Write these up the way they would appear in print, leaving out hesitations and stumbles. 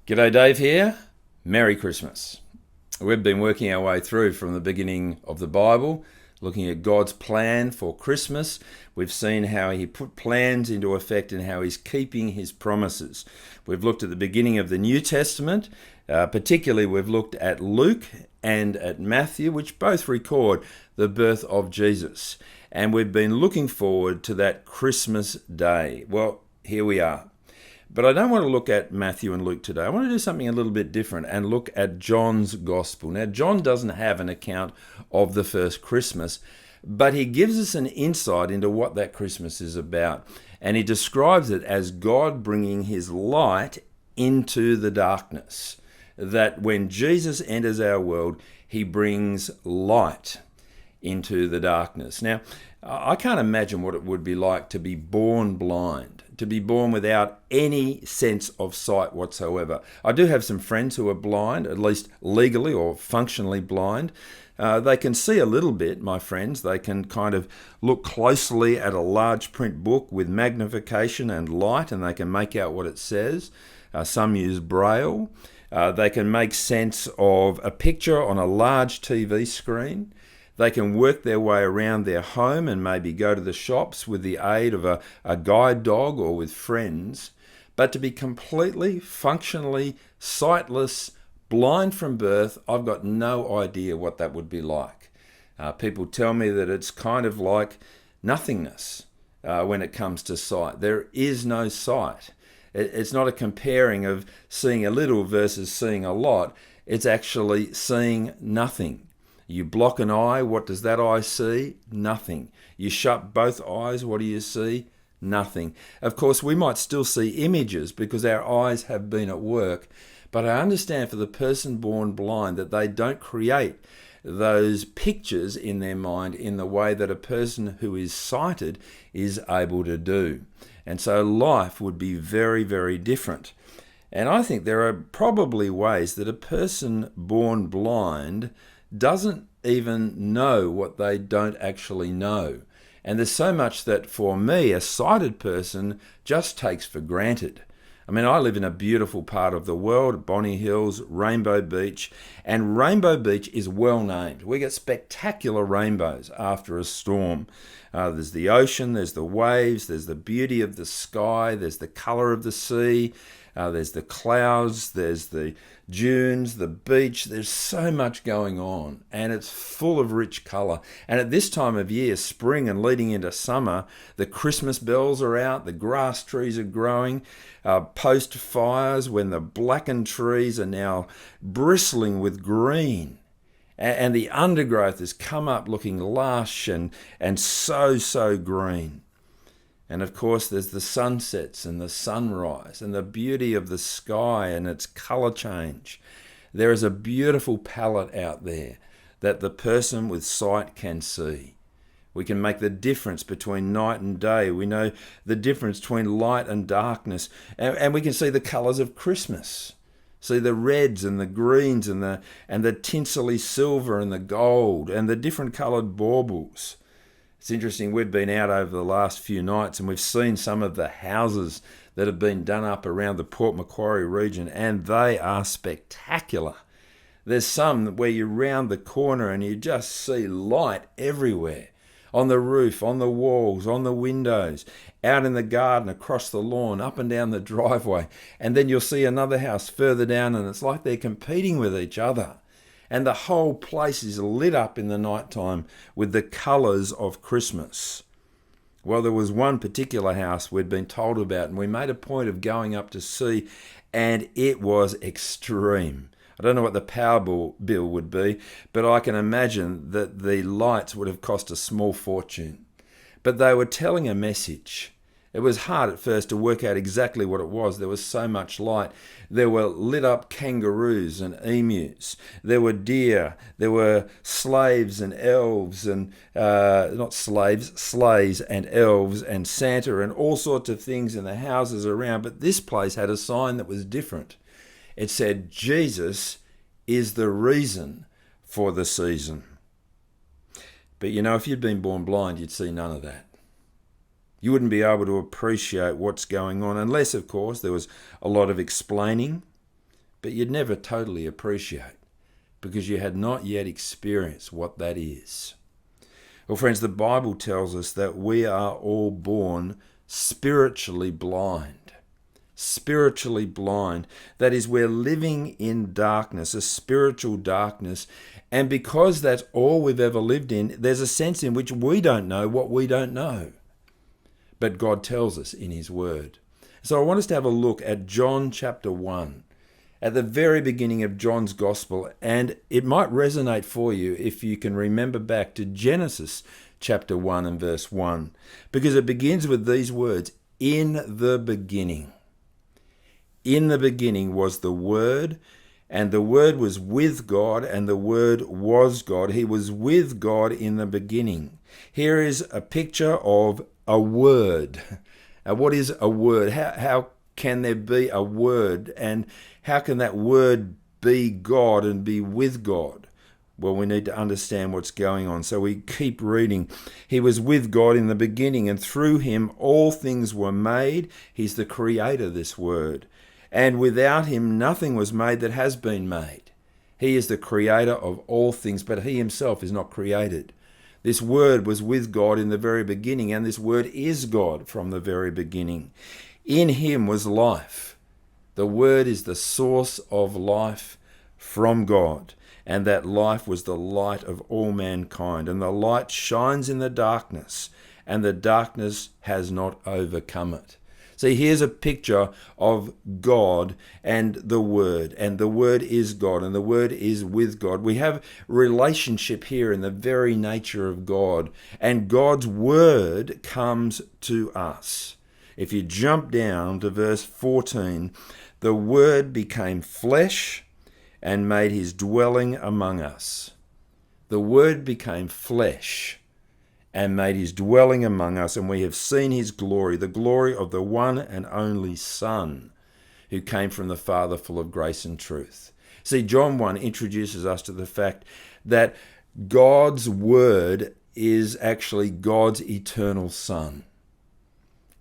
G'day, Dave here. Merry Christmas. We've been working our way through from the beginning of the Bible, looking at God's plan for Christmas. We've seen how he put plans into effect and how he's keeping his promises. We've looked at the beginning of the New Testament. Particularly, we've looked at Luke and at Matthew, which both record the birth of Jesus. And we've been looking forward to that Christmas day. Well, here we are. But I don't want to look at Matthew and Luke today. I want to do something a little bit different and look at John's Gospel. Now, John doesn't have an account of the first Christmas, but he gives us an insight into what that Christmas is about. And he describes it as God bringing his light into the darkness. That when Jesus enters our world, he brings light into the darkness. Now, I can't imagine what it would be like to be born blind, to be born without any sense of sight whatsoever. I do have some friends who are blind, at least legally or functionally blind. They can see a little bit, my friends. They can kind of look closely at a large print book with magnification and light, and they can make out what it says. Some use Braille. They can make sense of a picture on a large TV screen. They can work their way around their home and maybe go to the shops with the aid of a guide dog or with friends. But to be completely, functionally sightless, blind from birth, I've got no idea what that would be like. People tell me that it's kind of like nothingness when it comes to sight. There is no sight. It's not a comparing of seeing a little versus seeing a lot. It's actually seeing nothing. You block an eye, what does that eye see? Nothing. You shut both eyes, what do you see? Nothing. Of course, we might still see images because our eyes have been at work, but I understand for the person born blind that they don't create those pictures in their mind in the way that a person who is sighted is able to do. And so life would be very, very different. And I think there are probably ways that a person born blind doesn't even know what they don't actually know. And there's so much that for me, a sighted person just takes for granted. I mean, I live in a beautiful part of the world, Bonny Hills, Rainbow Beach, and Rainbow Beach is well named. We get spectacular rainbows after a storm. There's the ocean, there's the waves, there's the beauty of the sky, there's the colour of the sea, there's the clouds, there's the dunes, the beach. There's so much going on, and it's full of rich colour. And at this time of year, spring and leading into summer, the Christmas bells are out, the grass trees are growing, post fires when the blackened trees are now bristling with green. And the undergrowth has come up looking lush and so green. And of course, there's the sunsets and the sunrise and the beauty of the sky and its colour change. There is a beautiful palette out there that the person with sight can see. We can make the difference between night and day. We know the difference between light and darkness. And we can see the colours of Christmas. See the reds and the greens and the tinselly silver and the gold and the different coloured baubles. It's interesting, we've been out over the last few nights and we've seen some of the houses that have been done up around the Port Macquarie region, and they are spectacular. There's some where you round the corner and you just see light everywhere. On the roof, on the walls, on the windows, out in the garden, across the lawn, up and down the driveway. And then you'll see another house further down and it's like they're competing with each other. And the whole place is lit up in the nighttime with the colours of Christmas. Well, there was one particular house we'd been told about, and we made a point of going up to see, and it was extreme. I don't know what the power bill would be, but I can imagine that the lights would have cost a small fortune. But they were telling a message. It was hard at first to work out exactly what it was. There was so much light. There were lit up kangaroos and emus. There were deer. There were slaves and elves and, not slaves, sleighs and elves and Santa and all sorts of things in the houses around. But this place had a sign that was different. It said, Jesus is the reason for the season. But you know, if you'd been born blind, you'd see none of that. You wouldn't be able to appreciate what's going on unless, of course, there was a lot of explaining. but you'd never totally appreciate, because you had not yet experienced what that is. Well, friends, the Bible tells us that we are all born spiritually blind. Spiritually blind. That is, we're living in darkness, a spiritual darkness. And because that's all we've ever lived in, there's a sense in which we don't know what we don't know. But God tells us in his word. So I want us to have a look at John chapter 1, at the very beginning of John's gospel. And it might resonate for you if you can remember back to Genesis chapter 1 and verse 1, because it begins with these words, in the beginning. In the beginning was the Word, and the Word was with God, and the Word was God. He was with God in the beginning. Here is a picture of a word. What is a word? How can there be a word? And how can that word be God and be with God? Well, we need to understand what's going on. So we keep reading. He was with God in the beginning, and through him all things were made. He's the creator, this word. And without him nothing was made that has been made. He is the creator of all things, but he himself is not created. This word was with God in the very beginning, and this word is God from the very beginning. In him was life. The word is the source of life from God, and that life was the light of all mankind. And the light shines in the darkness, and the darkness has not overcome it. See, here's a picture of God and the Word is God, and the Word is with God. We have relationship here in the very nature of God, and God's Word comes to us. If you jump down to verse 14, the Word became flesh and made his dwelling among us. The Word became flesh and made his dwelling among us, and we have seen his glory, the glory of the one and only Son, who came from the Father, full of grace and truth. See, John 1 introduces us to the fact that God's Word is actually God's eternal Son.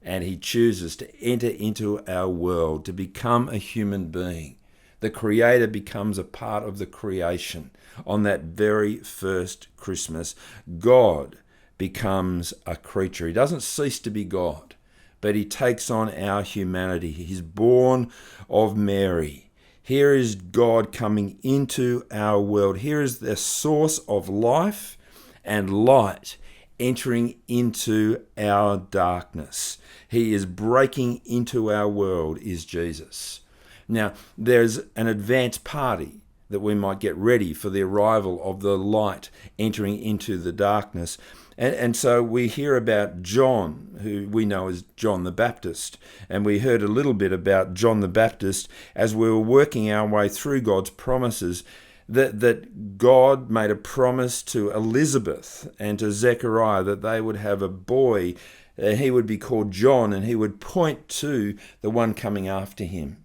And he chooses to enter into our world, to become a human being. The Creator becomes a part of the creation. On that very first Christmas, God becomes a creature. He doesn't cease to be God, but he takes on our humanity. He's born of Mary. Here is God coming into our world. Here is the source of life and light entering into our darkness. He is breaking into our world, is Jesus. Now, there's an advance party that we might get ready for the arrival of the light entering into the darkness. And so we hear about John, who we know as John the Baptist. And we heard a little bit about John the Baptist as we were working our way through God's promises, that God made a promise to Elizabeth and to Zechariah that they would have a boy. He would be called John, and he would point to the one coming after him.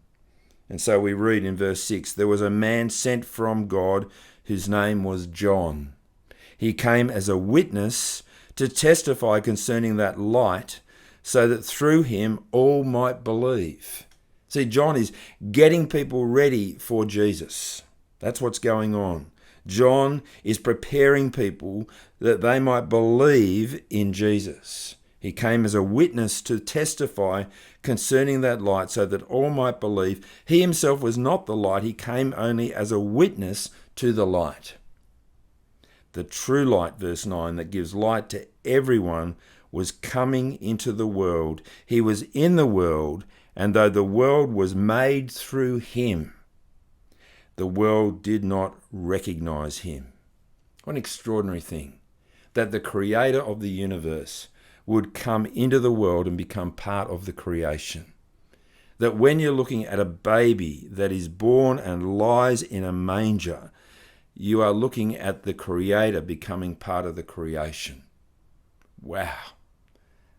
And so we read in verse 6, there was a man sent from God whose name was John. He came as a witness to testify concerning that light, so that through him all might believe. See, John is getting people ready for Jesus. That's what's going on. John is preparing people that they might believe in Jesus. He came as a witness to testify concerning that light, so that all might believe. He himself was not the light. He came only as a witness to the light. The true light, verse 9, that gives light to everyone was coming into the world. He was in the world, and though the world was made through him, the world did not recognize him. What an extraordinary thing, that the creator of the universe would come into the world and become part of the creation. That when you're looking at a baby that is born and lies in a manger, you are looking at the Creator becoming part of the creation. Wow.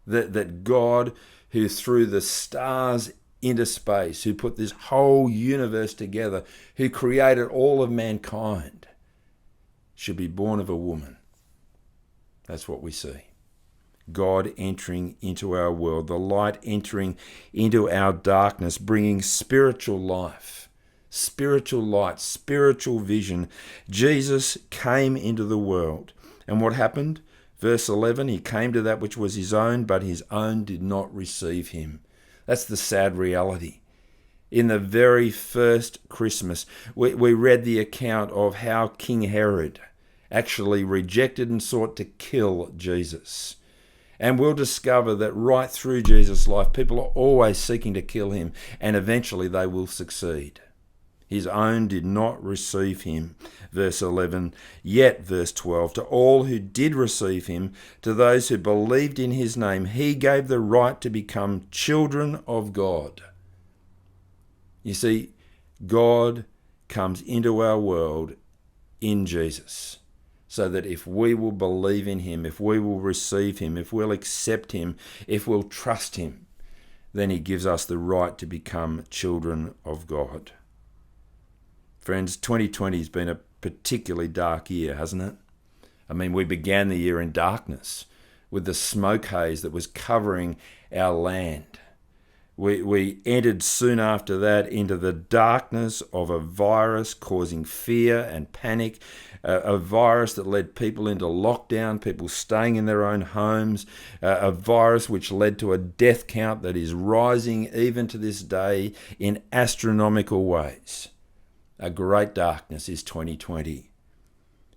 That God, who threw the stars into space, who put this whole universe together, who created all of mankind, should be born of a woman. That's what we see. God entering into our world, the light entering into our darkness, bringing spiritual life spiritual light, spiritual vision. Jesus came into the world. And what happened? Verse 11, he came to that which was his own, but his own did not receive him. That's the sad reality. In the very first Christmas, we read the account of how King Herod actually rejected and sought to kill Jesus. And we'll discover that right through Jesus' life, people are always seeking to kill him, and eventually they will succeed. His own did not receive him. Verse 11, yet, verse 12, to all who did receive him, to those who believed in his name, he gave the right to become children of God. You see, God comes into our world in Jesus, so that if we will believe in him, if we will receive him, if we'll accept him, if we'll trust him, then he gives us the right to become children of God. Friends, 2020 has been a particularly dark year, hasn't it? I mean, we began the year in darkness with the smoke haze that was covering our land. We entered soon after that into the darkness of a virus causing fear and panic, a virus that led people into lockdown, people staying in their own homes, a virus which led to a death count that is rising even to this day in astronomical ways. A great darkness is 2020.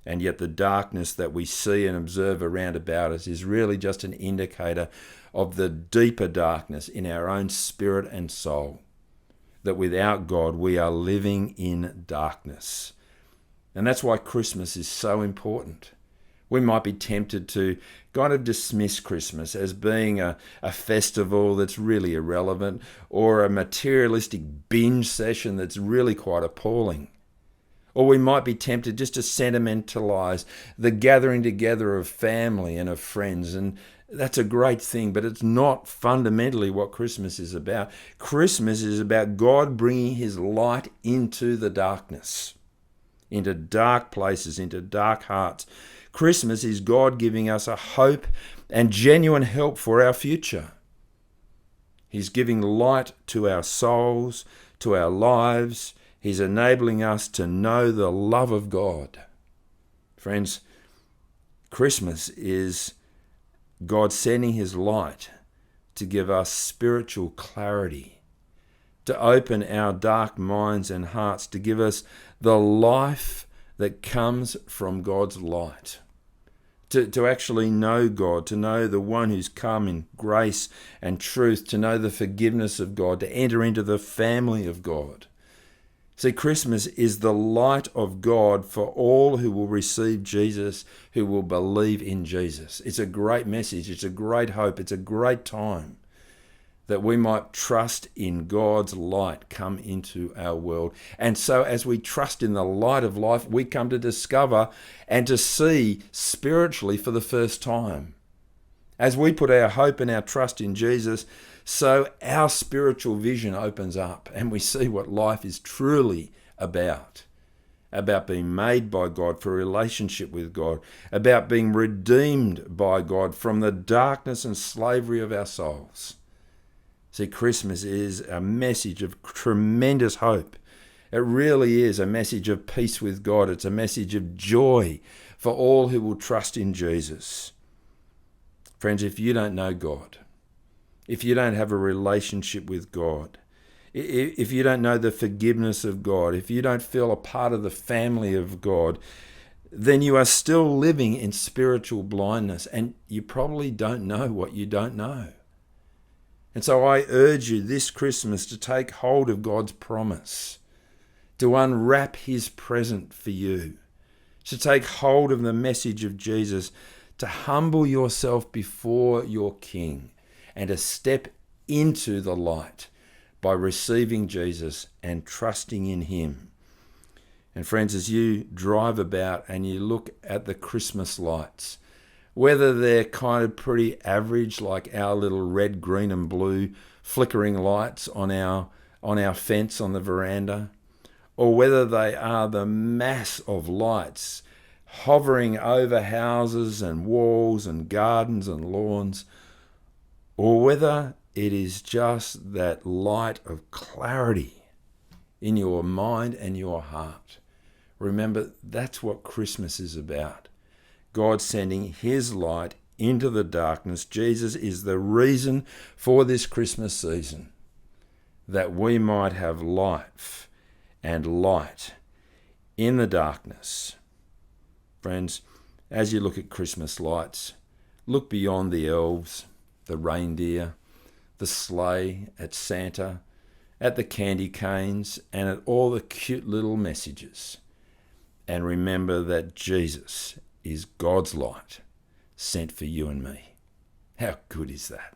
And yet the darkness that we see and observe around about us is really just an indicator of the deeper darkness in our own spirit and soul. That without God, we are living in darkness. And that's why Christmas is so important. We might be tempted to kind of dismiss Christmas as being a festival that's really irrelevant, or a materialistic binge session that's really quite appalling. Or we might be tempted just to sentimentalize the gathering together of family and of friends, and that's a great thing, but it's not fundamentally what Christmas is about. Christmas is about God bringing his light into the darkness, into dark places, into dark hearts. Christmas is God giving us a hope and genuine help for our future. He's giving light to our souls, to our lives. He's enabling us to know the love of God. Friends, Christmas is God sending his light to give us spiritual clarity, to open our dark minds and hearts, to give us the life that comes from God's light. To actually know God, to know the one who's come in grace and truth, to know the forgiveness of God, to enter into the family of God. See, Christmas is the light of God for all who will receive Jesus, who will believe in Jesus. It's a great message. It's a great hope. It's a great time that we might trust in God's light come into our world. And so as we trust in the light of life, we come to discover and to see spiritually for the first time. As we put our hope and our trust in Jesus, so our spiritual vision opens up and we see what life is truly about being made by God for a relationship with God, about being redeemed by God from the darkness and slavery of our souls. See, Christmas is a message of tremendous hope. It really is a message of peace with God. It's a message of joy for all who will trust in Jesus. Friends, if you don't know God, if you don't have a relationship with God, if you don't know the forgiveness of God, if you don't feel a part of the family of God, then you are still living in spiritual blindness, and you probably don't know what you don't know. And so I urge you this Christmas to take hold of God's promise, to unwrap his present for you, to take hold of the message of Jesus, to humble yourself before your King, and to step into the light by receiving Jesus and trusting in him. And friends, as you drive about and you look at the Christmas lights, whether they're kind of pretty average, like our little red, green and blue flickering lights on our fence on the veranda, or whether they are the mass of lights hovering over houses and walls and gardens and lawns, or whether it is just that light of clarity in your mind and your heart. Remember, that's what Christmas is about. God sending his light into the darkness. Jesus is the reason for this Christmas season, that we might have life and light in the darkness. Friends, as you look at Christmas lights, look beyond the elves, the reindeer, the sleigh, at Santa, at the candy canes, and at all the cute little messages. And remember that Jesus is God's light sent for you and me. How good is that?